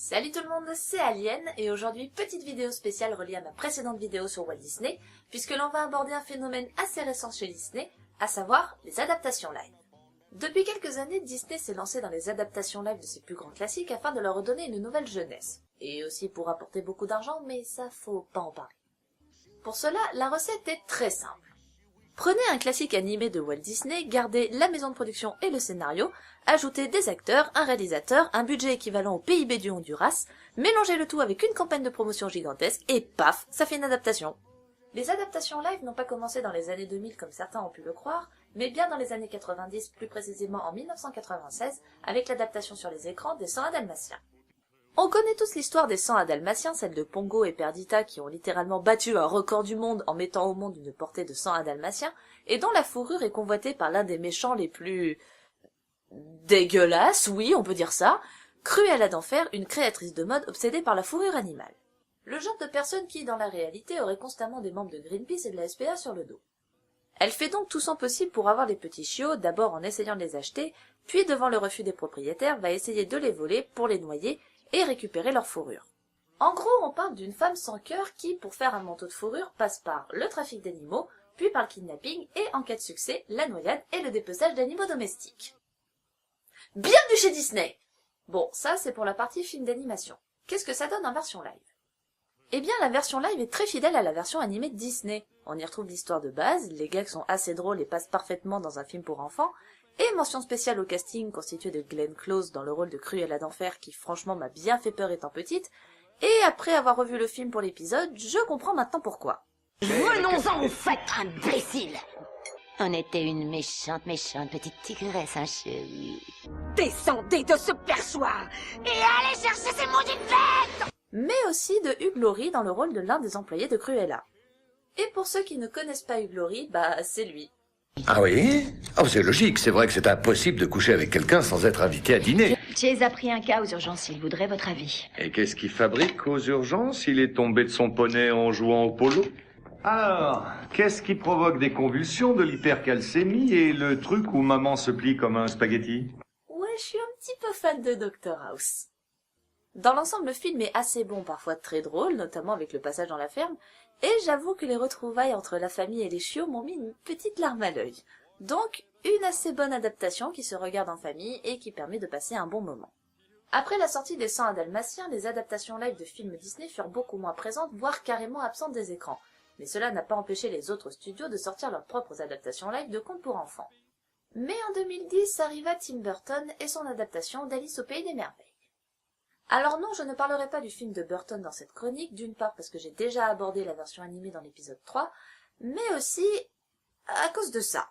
Salut tout le monde, c'est Alien et aujourd'hui petite vidéo spéciale reliée à ma précédente vidéo sur Walt Disney puisque l'on va aborder un phénomène assez récent chez Disney, à savoir les adaptations live. Depuis quelques années, Disney s'est lancé dans les adaptations live de ses plus grands classiques afin de leur redonner une nouvelle jeunesse. Et aussi pour apporter beaucoup d'argent, mais ça faut pas en parler. Pour cela, la recette est très simple. Prenez un classique animé de Walt Disney, gardez la maison de production et le scénario, ajoutez des acteurs, un réalisateur, un budget équivalent au PIB du Honduras, mélangez le tout avec une campagne de promotion gigantesque et paf, ça fait une adaptation. Les adaptations live n'ont pas commencé dans les années 2000 comme certains ont pu le croire, mais bien dans les années 90, plus précisément en 1996, avec l'adaptation sur les écrans des 101 Dalmatiens. On connaît tous l'histoire des 101 Dalmatiens, celle de Pongo et Perdita qui ont littéralement battu un record du monde en mettant au monde une portée de 101 Dalmatiens, et dont la fourrure est convoitée par l'un des méchants les plus dégueulasses, oui, on peut dire ça, Cruella d'Enfer, une créatrice de mode obsédée par la fourrure animale. Le genre de personne qui, dans la réalité, aurait constamment des membres de Greenpeace et de la SPA sur le dos. Elle fait donc tout son possible pour avoir les petits chiots, d'abord en essayant de les acheter, puis devant le refus des propriétaires, va essayer de les voler pour les noyer et récupérer leur fourrure. En gros, on parle d'une femme sans cœur qui, pour faire un manteau de fourrure, passe par le trafic d'animaux, puis par le kidnapping et, en cas de succès, la noyade et le dépeçage d'animaux domestiques. Bienvenue chez Disney! Bon, ça c'est pour la partie film d'animation. Qu'est-ce que ça donne en version live? Eh bien, la version live est très fidèle à la version animée de Disney. On y retrouve l'histoire de base, les gags sont assez drôles et passent parfaitement dans un film pour enfants, et mention spéciale au casting constitué de Glenn Close dans le rôle de Cruella d'Enfer qui franchement m'a bien fait peur étant petite, et après avoir revu le film pour l'épisode, je comprends maintenant pourquoi. Venons-en au fait, imbécile! On était une méchante petite tigresse, hein, chérie. Descendez de ce perchoir et allez chercher ces maudites bêtes! Mais aussi de Hugh Laurie dans le rôle de l'un des employés de Cruella. Et pour ceux qui ne connaissent pas Hugh Laurie, bah c'est lui. Ah oui? Oh, c'est logique, c'est vrai que c'est impossible de coucher avec quelqu'un sans être invité à dîner. Chase a pris un cas aux urgences, il voudrait votre avis. Et qu'est-ce qu'il fabrique aux urgences? Il est tombé de son poney en jouant au polo? Alors, qu'est-ce qui provoque des convulsions, de l'hypercalcémie et le truc où maman se plie comme un spaghetti? Ouais, je suis un petit peu fan de Dr House. Dans l'ensemble, le film est assez bon, parfois très drôle, notamment avec le passage dans la ferme, et j'avoue que les retrouvailles entre la famille et les chiots m'ont mis une petite larme à l'œil. Donc, une assez bonne adaptation qui se regarde en famille et qui permet de passer un bon moment. Après la sortie des 101 Dalmatiens, les adaptations live de films Disney furent beaucoup moins présentes, voire carrément absentes des écrans. Mais cela n'a pas empêché les autres studios de sortir leurs propres adaptations live de contes pour enfants. Mais en 2010 arriva Tim Burton et son adaptation d'Alice au Pays des Merveilles. Alors non, je ne parlerai pas du film de Burton dans cette chronique, d'une part parce que j'ai déjà abordé la version animée dans l'épisode 3, mais aussi à cause de ça.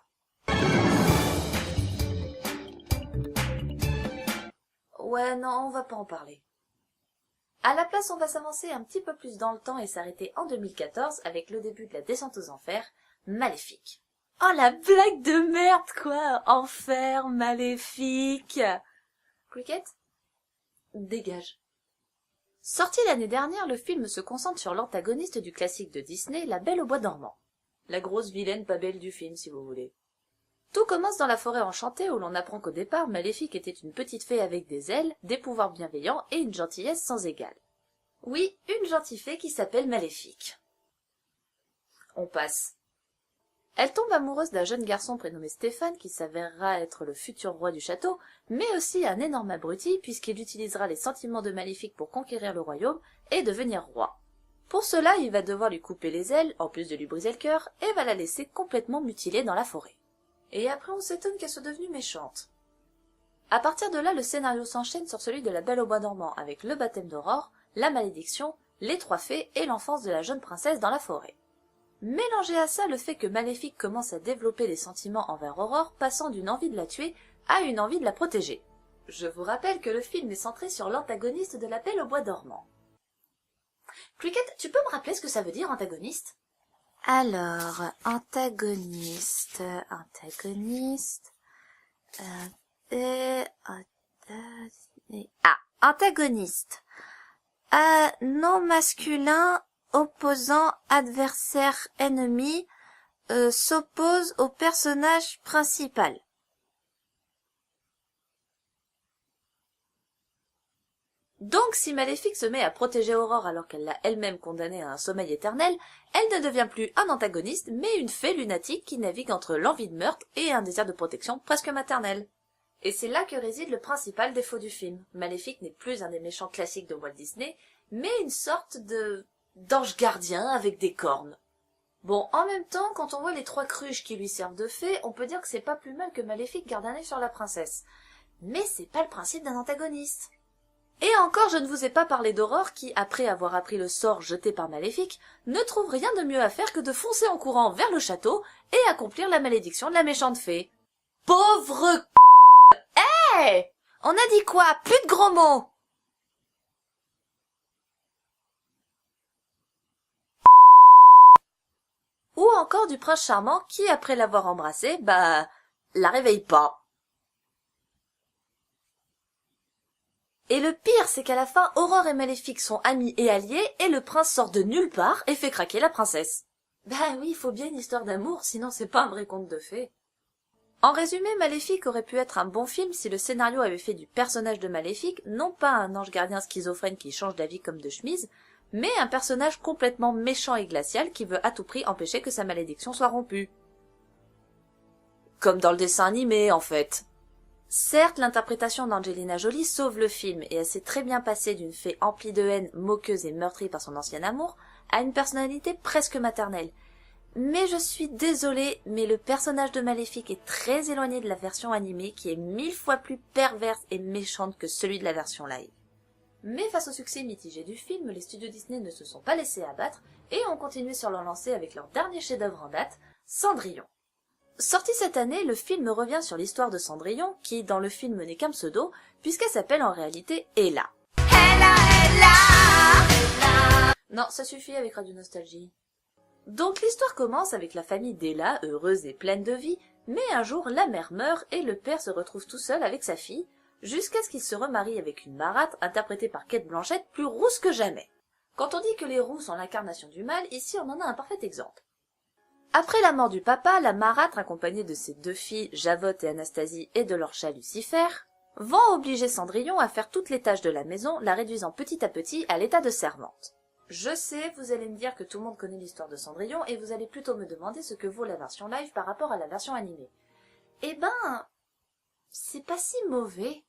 Ouais, non, on va pas en parler. À la place, on va s'avancer un petit peu plus dans le temps et s'arrêter en 2014 avec le début de la descente aux enfers, Maléfique. Oh la blague de merde quoi! Enfer, Maléfique! Cricket? Dégage. Sorti l'année dernière, le film se concentre sur l'antagoniste du classique de Disney, La Belle au bois dormant. La grosse vilaine pas belle du film, si vous voulez. Tout commence dans la forêt enchantée où l'on apprend qu'au départ, Maléfique était une petite fée avec des ailes, des pouvoirs bienveillants et une gentillesse sans égale. Oui, une gentille fée qui s'appelle Maléfique. On passe. Elle tombe amoureuse d'un jeune garçon prénommé Stéphane qui s'avérera être le futur roi du château, mais aussi un énorme abruti puisqu'il utilisera les sentiments de Maléfique pour conquérir le royaume et devenir roi. Pour cela, il va devoir lui couper les ailes, en plus de lui briser le cœur, et va la laisser complètement mutilée dans la forêt. Et après on s'étonne qu'elle soit devenue méchante. À partir de là, le scénario s'enchaîne sur celui de La Belle au bois dormant avec le baptême d'Aurore, la malédiction, les trois fées et l'enfance de la jeune princesse dans la forêt. Mélangez à ça le fait que Maléfique commence à développer des sentiments envers Aurore, passant d'une envie de la tuer à une envie de la protéger. Je vous rappelle que le film est centré sur l'antagoniste de La Belle au bois dormant. Cricket, tu peux me rappeler ce que ça veut dire antagoniste? Alors, antagoniste, antagoniste. Nom masculin, opposant, adversaire, ennemi, s'oppose au personnage principal. Donc si Maléfique se met à protéger Aurore alors qu'elle l'a elle-même condamnée à un sommeil éternel, elle ne devient plus un antagoniste, mais une fée lunatique qui navigue entre l'envie de meurtre et un désir de protection presque maternel. Et c'est là que réside le principal défaut du film. Maléfique n'est plus un des méchants classiques de Walt Disney, mais une sorte d'ange gardien avec des cornes. Bon, en même temps, quand on voit les 3 cruches qui lui servent de fée, on peut dire que c'est pas plus mal que Maléfique garde un œil sur la princesse. Mais c'est pas le principe d'un antagoniste. Et encore, je ne vous ai pas parlé d'Aurore qui, après avoir appris le sort jeté par Maléfique, ne trouve rien de mieux à faire que de foncer en courant vers le château et accomplir la malédiction de la méchante fée. Pauvre Hey! On a dit quoi? Plus de gros mots! Ou encore du prince charmant qui, après l'avoir embrassée, la réveille pas. Et le pire, c'est qu'à la fin, Aurore et Maléfique sont amis et alliés, et le prince sort de nulle part et fait craquer la princesse. Oui, il faut bien une histoire d'amour, sinon c'est pas un vrai conte de fées. En résumé, Maléfique aurait pu être un bon film si le scénario avait fait du personnage de Maléfique non pas un ange gardien schizophrène qui change d'avis comme de chemise, mais un personnage complètement méchant et glacial qui veut à tout prix empêcher que sa malédiction soit rompue. Comme dans le dessin animé, en fait. Certes, l'interprétation d'Angelina Jolie sauve le film et elle s'est très bien passée d'une fée emplie de haine, moqueuse et meurtrie par son ancien amour, à une personnalité presque maternelle. Mais je suis désolée, mais le personnage de Maléfique est très éloigné de la version animée qui est 1000 fois plus perverse et méchante que celui de la version live. Mais face au succès mitigé du film, les studios Disney ne se sont pas laissés abattre et ont continué sur leur lancée avec leur dernier chef-d'œuvre en date, Cendrillon. Sorti cette année, le film revient sur l'histoire de Cendrillon, qui dans le film n'est qu'un pseudo, puisqu'elle s'appelle en réalité Ella. Non, ça suffit avec Radio Nostalgie. Donc l'histoire commence avec la famille d'Ella, heureuse et pleine de vie, mais un jour la mère meurt et le père se retrouve tout seul avec sa fille, jusqu'à ce qu'il se remarie avec une marâtre interprétée par Cate Blanchett, plus rousse que jamais. Quand on dit que les roux sont l'incarnation du mal, ici on en a un parfait exemple. Après la mort du papa, la marâtre, accompagnée de ses 2 filles, Javotte et Anastasie, et de leur chat Lucifer, vont obliger Cendrillon à faire toutes les tâches de la maison, la réduisant petit à petit à l'état de servante. Je sais, vous allez me dire que tout le monde connaît l'histoire de Cendrillon, et vous allez plutôt me demander ce que vaut la version live par rapport à la version animée. C'est pas si mauvais.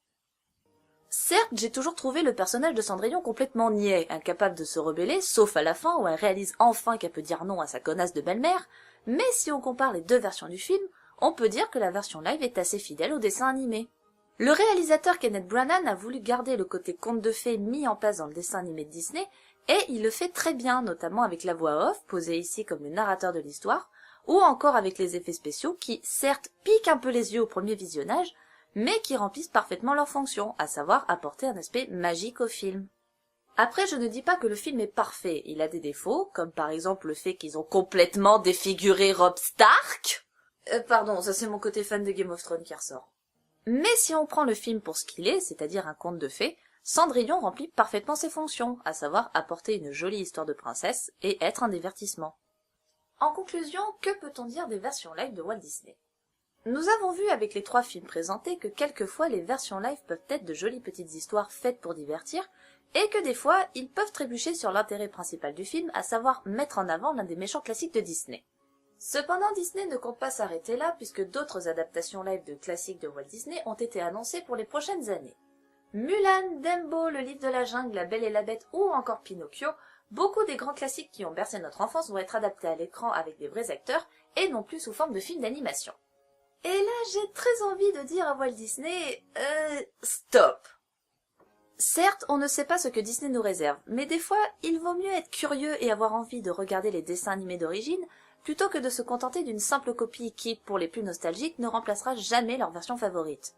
Certes, j'ai toujours trouvé le personnage de Cendrillon complètement niais, incapable de se rebeller, sauf à la fin où elle réalise enfin qu'elle peut dire non à sa connasse de belle-mère, mais si on compare les 2 versions du film, on peut dire que la version live est assez fidèle au dessin animé. Le réalisateur Kenneth Branagh a voulu garder le côté conte de fées mis en place dans le dessin animé de Disney, et il le fait très bien, notamment avec la voix off, posée ici comme le narrateur de l'histoire, ou encore avec les effets spéciaux qui, certes, piquent un peu les yeux au premier visionnage, mais qui remplissent parfaitement leur fonction, à savoir apporter un aspect magique au film. Après, je ne dis pas que le film est parfait, il a des défauts, comme par exemple le fait qu'ils ont complètement défiguré Robb Stark. Pardon, ça c'est mon côté fan de Game of Thrones qui ressort. Mais si on prend le film pour ce qu'il est, c'est-à-dire un conte de fées, Cendrillon remplit parfaitement ses fonctions, à savoir apporter une jolie histoire de princesse et être un divertissement. En conclusion, que peut-on dire des versions live de Walt Disney? Nous avons vu avec les 3 films présentés que quelquefois les versions live peuvent être de jolies petites histoires faites pour divertir, et que des fois, ils peuvent trébucher sur l'intérêt principal du film, à savoir mettre en avant l'un des méchants classiques de Disney. Cependant, Disney ne compte pas s'arrêter là, puisque d'autres adaptations live de classiques de Walt Disney ont été annoncées pour les prochaines années. Mulan, Dumbo, Le Livre de la Jungle, La Belle et la Bête ou encore Pinocchio, beaucoup des grands classiques qui ont bercé notre enfance vont être adaptés à l'écran avec des vrais acteurs, et non plus sous forme de films d'animation. Et là, j'ai très envie de dire à Walt Disney, stop! Certes, on ne sait pas ce que Disney nous réserve, mais des fois, il vaut mieux être curieux et avoir envie de regarder les dessins animés d'origine, plutôt que de se contenter d'une simple copie qui, pour les plus nostalgiques, ne remplacera jamais leur version favorite.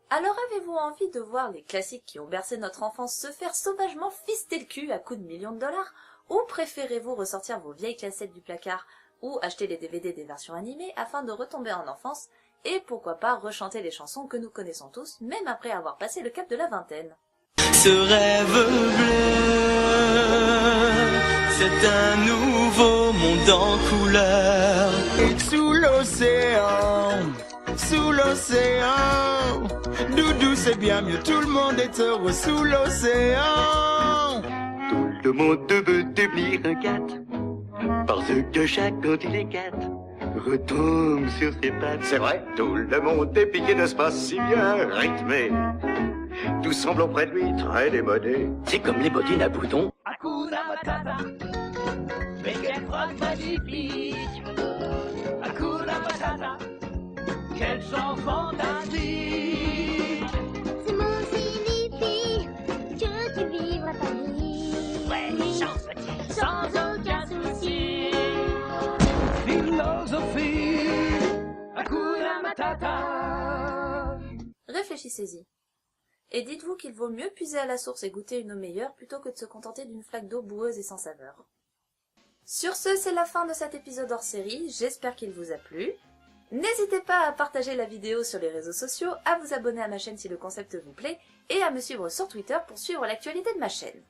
Alors avez-vous envie de voir les classiques qui ont bercé notre enfance se faire sauvagement fister le cul à coups de millions de dollars, ou préférez-vous ressortir vos vieilles cassettes du placard, ou acheter les DVD des versions animées afin de retomber en enfance, et pourquoi pas rechanter les chansons que nous connaissons tous, même après avoir passé le cap de la vingtaine. Ce rêve bleu, c'est un nouveau monde en couleur. Et sous l'océan, Doudou c'est bien mieux, tout le monde est heureux sous l'océan. Tout le monde veut devenir un cat, parce que chaque quand il est cat, retombe sur ses pattes. C'est vrai, tout le monde est piqué de ce pas si bien rythmé. Tout semble auprès de lui très démodé. C'est comme les bottines à boutons. Hakuna Matata, mais quelle phrase magnifique. Hakuna Matata, quel chant fantastique. Ce mot signifie que tu vivras ta vie. Ouais, chance petit, Sans aucun souci. philosophie. Hakuna Matata. Réfléchissez-y. Et dites-vous qu'il vaut mieux puiser à la source et goûter une eau meilleure plutôt que de se contenter d'une flaque d'eau boueuse et sans saveur. Sur ce, c'est la fin de cet épisode hors série, j'espère qu'il vous a plu. N'hésitez pas à partager la vidéo sur les réseaux sociaux, à vous abonner à ma chaîne si le concept vous plaît, et à me suivre sur Twitter pour suivre l'actualité de ma chaîne.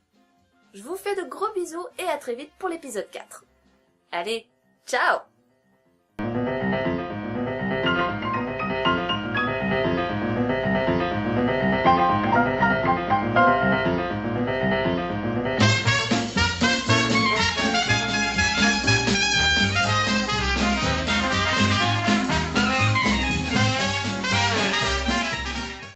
Je vous fais de gros bisous et à très vite pour l'épisode 4. Allez, ciao!